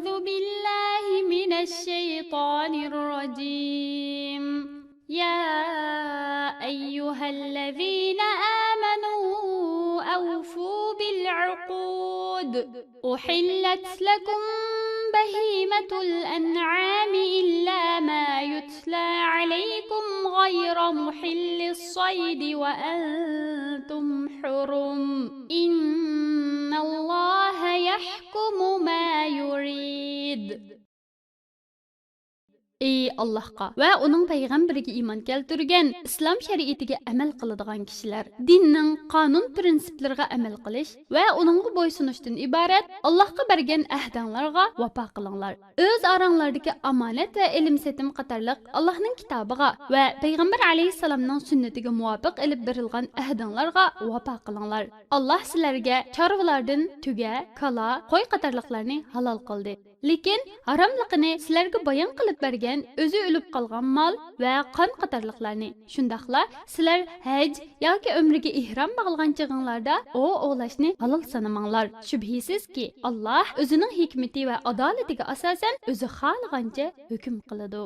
أعوذ بالله من الشيطان الرجيم يا أيها الذين آمنوا أوفوا بالعقود أحلت لكم بهيمة الأنعام إلا ما يتلى عليكم غير محل الصيد وأنتم حرم إن الله يحكم ما يريد. Ey Allahqa va uning payg'ambariga iymon keltirgan, islom shariatiga amal qiladigan kishilar, dinning qonun prinsiplariga amal qilish va uningga bo'ysunishdan iborat Allohga bergan ahdinglarga vafo qilinglar. O'z oranglardagi omonat va ilm setim qatorliq Allohning kitobiga va payg'ambar alayhisalomning sunnatiga muvofiq ilib berilgan ahdinglarga vafo qilinglar. Alloh sizlarga chorvalardan tuga, kala, qo'y qatorliqlarni halol qildi. Lekin haromligini sizlarga bayon qilib bergan o'zi o'lib qolgan mol va qon qatorliqlarni, shundaqla sizlar haj yoki umraga ihrom bog'lagan chig'inglarda o'lashni halol sanamanglar. Shubhisizki, Alloh o'zining hikmati va adolatiga asosan o'zi xohlagancha hukm qiladi.